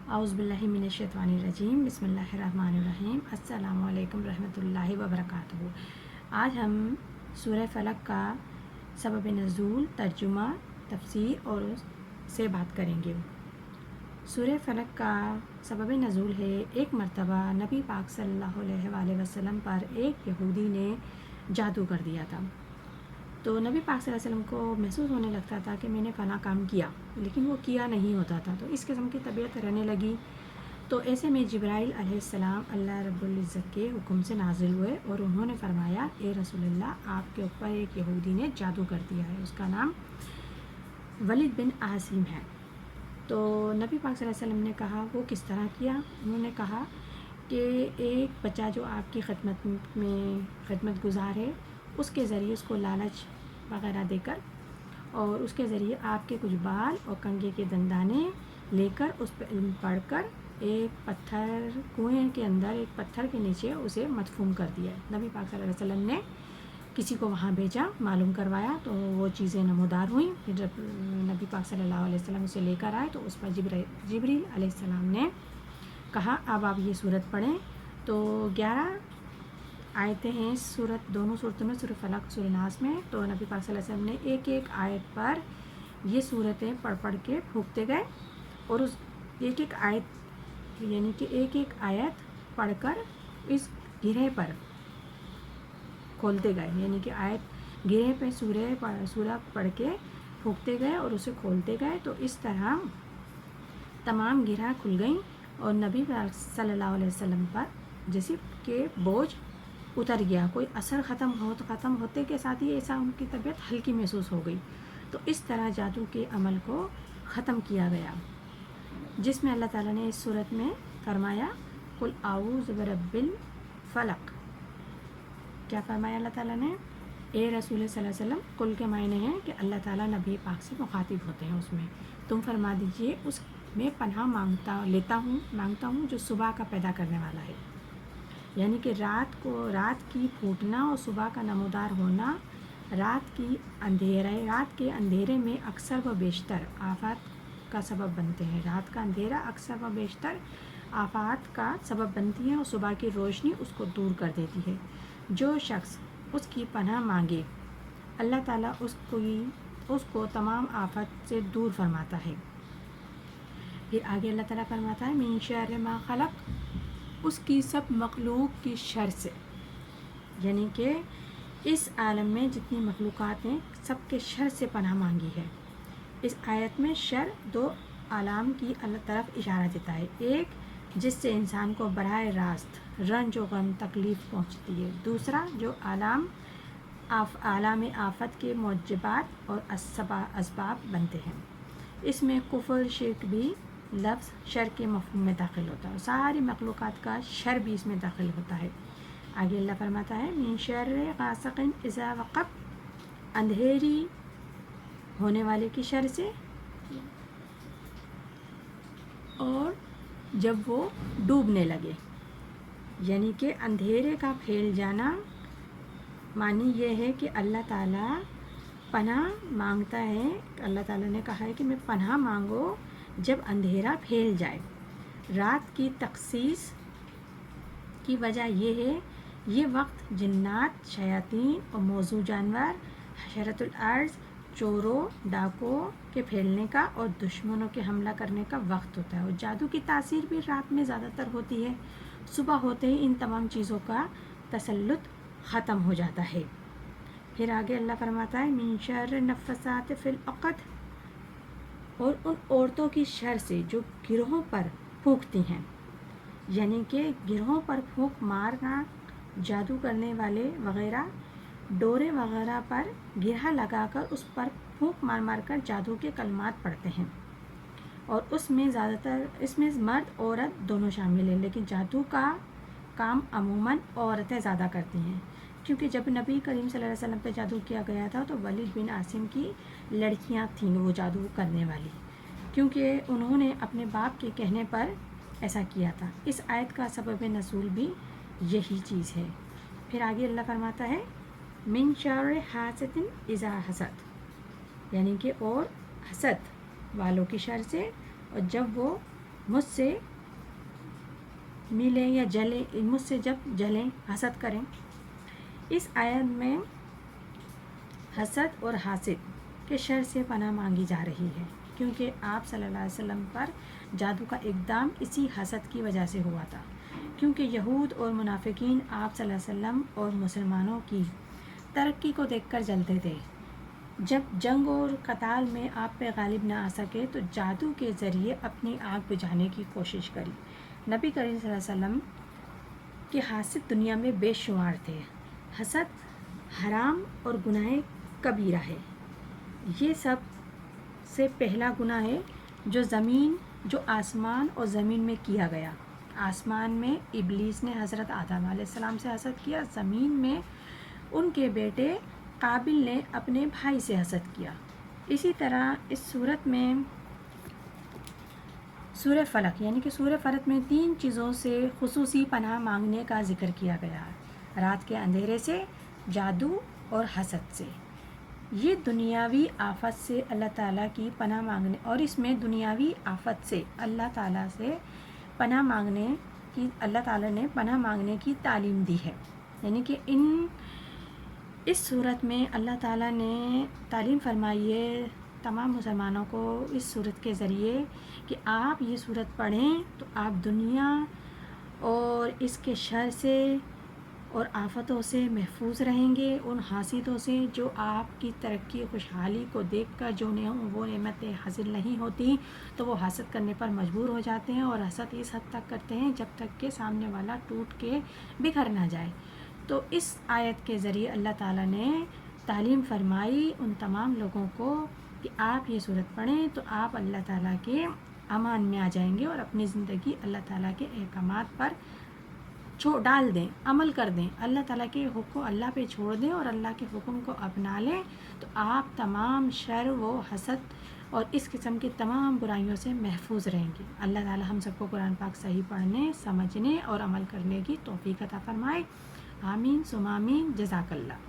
اعوذ باللہ من الشیطان الرجیم، بسم اللہ الرحمن الرحیم۔ السلام علیکم ورحمۃ اللہ وبرکاتہ۔ آج ہم سورہ فلق کا سبب نزول، ترجمہ، تفسیر اور سے بات کریں گے۔ سورہ فلق کا سبب نزول ہے، ایک مرتبہ نبی پاک صلی اللہ علیہ وآلہ وسلم پر ایک یہودی نے جادو کر دیا تھا، تو نبی پاک صلی اللہ علیہ وسلم کو محسوس ہونے لگتا تھا کہ میں نے فلاں کام کیا، لیکن وہ کیا نہیں ہوتا تھا، تو اس قسم کی طبیعت رہنے لگی۔ تو ایسے میں جبرائیل علیہ السلام اللہ رب العزت کے حکم سے نازل ہوئے اور انہوں نے فرمایا، اے رسول اللہ، آپ کے اوپر ایک یہودی نے جادو کر دیا ہے، اس کا نام ولید بن عاصم ہے۔ تو نبی پاک صلی اللہ علیہ وسلم نے کہا وہ کس طرح کیا؟ انہوں نے کہا کہ ایک بچہ جو آپ کی خدمت گزار ہے، اس کے ذریعے اس کو لالچ وغیرہ دے کر اور اس کے ذریعے آپ کے کچھ بال اور کنگھے کے دندانے لے کر اس پہ علم پڑھ کر ایک پتھر کنویں کے اندر، ایک پتھر کے نیچے اسے مدفون کر دیا ہے۔ نبی پاک صلی اللہ علیہ وسلم نے کسی کو وہاں بھیجا، معلوم کروایا، تو وہ چیزیں نمودار ہوئیں۔ پھر جب نبی پاک صلی اللہ علیہ وسلم اسے لے کر آئے تو اس پر جبریل علیہ السلام نے کہا اب آپ یہ صورت پڑھیں۔ تو 11 آیتیں ہیں دونوں صورتوں میں، سورہ فلق، سورہ ناس میں۔ تو نبی پاک صلی اللہ علیہ وسلم نے ایک ایک آیت پر یہ صورتیں پڑھ کے پھونکتے گئے اور اس ایک ایک آیت، یعنی کہ ایک ایک آیت پڑھ کر اس گرہ پر کھولتے گئے، یعنی کہ آیت گرہ پہ سورہ پڑھ کے پھونکتے گئے اور اسے کھولتے گئے۔ تو اس طرح تمام گرہ کھل گئیں اور نبی صلی اللہ علیہ وسلم پر جیسے کہ بوجھ اتر گیا، کوئی اثر ختم ہوتے کے ساتھ ہی ایسا ان کی طبیعت ہلکی محسوس ہو گئی۔ تو اس طرح جادو کے عمل کو ختم کیا گیا، جس میں اللہ تعالیٰ نے اس صورت میں فرمایا قل اعوذ برب الفلق۔ کیا فرمایا اللہ تعالیٰ نے؟ اے رسول صلی اللہ علیہ وسلم، قل کے معنی ہیں کہ اللہ تعالیٰ نبی پاک سے مخاطب ہوتے ہیں، اس میں تم فرما دیجئے اس میں پناہ مانگتا ہوں جو صبح کا پیدا کرنے والا ہے، یعنی کہ رات کی پھوٹنا اور صبح کا نمودار ہونا رات کے اندھیرے میں اکثر و بیشتر آفات کا سبب بنتے ہیں۔ رات کا اندھیرا اکثر و بیشتر آفات کا سبب بنتی ہے اور صبح کی روشنی اس کو دور کر دیتی ہے۔ جو شخص اس کی پناہ مانگے، اللہ تعالیٰ اس کو تمام آفت سے دور فرماتا ہے۔ پھر آگے اللہ تعالیٰ فرماتا ہے من شر ما خلق، اس کی سب مخلوق کی شر سے، یعنی کہ اس عالم میں جتنی مخلوقات ہیں سب کے شر سے پناہ مانگی ہے۔ اس آیت میں شر دو عالم کی اللہ طرف اشارہ دیتا ہے، ایک جس سے انسان کو براہ راست رنج و غم تکلیف پہنچتی ہے، دوسرا جو عالم آفت کے موجبات اور اسباب بنتے ہیں۔ اس میں کفر، شرک بھی لفظ شر کے مفہوم میں داخل ہوتا ہے، ساری مخلوقات کا شر بھی اس میں داخل ہوتا ہے۔ آگے اللہ فرماتا ہے من شر غاسق اذا وقب، اندھیری ہونے والے کی شر سے اور جب وہ ڈوبنے لگے، یعنی کہ اندھیرے کا پھیل جانا معنی یہ ہے کہ اللہ تعالیٰ پناہ مانگتا ہے، اللہ تعالیٰ نے کہا ہے کہ میں پناہ مانگو جب اندھیرا پھیل جائے۔ رات کی تخصیص کی وجہ یہ ہے، یہ وقت جنات، شیاطین اور موذو جانور، حشرات الارض، چوروں ڈاکوں کے پھیلنے کا اور دشمنوں کے حملہ کرنے کا وقت ہوتا ہے، اور جادو کی تاثیر بھی رات میں زیادہ تر ہوتی ہے۔ صبح ہوتے ہی ان تمام چیزوں کا تسلط ختم ہو جاتا ہے۔ پھر آگے اللہ فرماتا ہے من شر النفاثات فی العقد، اور ان عورتوں کی شر سے جو گروہوں پر پھونکتی ہیں، یعنی کہ گروہوں پر پھونک مارنا، جادو کرنے والے وغیرہ ڈورے وغیرہ پر گرہ لگا کر اس پر پھونک مار کر جادو کے کلمات پڑھتے ہیں، اور اس میں مرد عورت دونوں شامل ہیں، لیکن جادو کا کام عموماً عورتیں زیادہ کرتی ہیں، کیونکہ جب نبی کریم صلی اللہ علیہ وسلم پہ جادو کیا گیا تھا تو ولید بن عاصم کی لڑکیاں تھیں وہ جادو کرنے والی، کیونکہ انہوں نے اپنے باپ کے کہنے پر ایسا کیا تھا۔ اس آیت کا سبب نزول بھی یہی چیز ہے۔ پھر آگے اللہ فرماتا ہے من شر حاسد اذا حسد، یعنی کہ اور حسد والوں کی شر سے، اور جب وہ مجھ سے ملیں یا جلیں، مجھ سے جب جلیں، حسد کریں۔ اس آیت میں حسد اور حاسد کے شر سے پناہ مانگی جا رہی ہے، کیونکہ آپ صلی اللہ علیہ وسلم پر جادو کا اقدام اسی حسد کی وجہ سے ہوا تھا، کیونکہ یہود اور منافقین آپ صلی اللہ علیہ وسلم اور مسلمانوں کی ترقی کو دیکھ کر جلتے تھے۔ جب جنگ اور قتال میں آپ پہ غالب نہ آ سکے تو جادو کے ذریعے اپنی آگ بجھانے کی کوشش کری۔ نبی کریم صلی اللہ علیہ وسلم کے حاسد دنیا میں بے شمار تھے۔ حسد حرام اور گناہ کبیرہ ہے۔ یہ سب سے پہلا گناہ ہے جو آسمان اور زمین میں کیا گیا۔ آسمان میں ابلیس نے حضرت آدم علیہ السلام سے حسد کیا، زمین میں ان کے بیٹے قابل نے اپنے بھائی سے حسد کیا۔ اسی طرح اس صورت میں سورہ فلق یعنی کہ سورہ فلق میں 3 چیزوں سے خصوصی پناہ مانگنے کا ذکر کیا گیا ہے: رات کے اندھیرے سے، جادو اور حسد سے۔ یہ دنیاوی آفت سے اللہ تعالیٰ کی پناہ مانگنے، اور اس میں دنیاوی آفت سے اللہ تعالیٰ سے پناہ مانگنے کی، اللہ تعالیٰ نے پناہ مانگنے کی تعلیم دی ہے۔ یعنی کہ اس صورت میں اللہ تعالیٰ نے تعلیم فرمائی ہے تمام مسلمانوں کو اس صورت کے ذریعے کہ آپ یہ صورت پڑھیں تو آپ دنیا اور اس کے شر سے اور آفتوں سے محفوظ رہیں گے، ان حاسدوں سے جو آپ کی ترقی خوشحالی کو دیکھ کر جو وہ نعمتیں حاصل نہیں ہوتی تو وہ حسد کرنے پر مجبور ہو جاتے ہیں، اور حسد اس حد تک کرتے ہیں جب تک کہ سامنے والا ٹوٹ کے بکھر نہ جائے۔ تو اس آیت کے ذریعے اللہ تعالیٰ نے تعلیم فرمائی ان تمام لوگوں کو کہ آپ یہ صورت پڑھیں تو آپ اللہ تعالیٰ کے امان میں آ جائیں گے، اور اپنی زندگی اللہ تعالیٰ کے احکامات پر ڈال دیں، عمل کر دیں، اللہ تعالیٰ کے حکم کو اللہ پہ چھوڑ دیں اور اللہ کے حکم کو اپنا لیں، تو آپ تمام شر و حسد اور اس قسم کی تمام برائیوں سے محفوظ رہیں گے۔ اللہ تعالیٰ ہم سب کو قرآن پاک صحیح پڑھنے، سمجھنے اور عمل کرنے کی توفیق عطا فرمائے۔ آمین ثم آمین۔ جزاک اللہ۔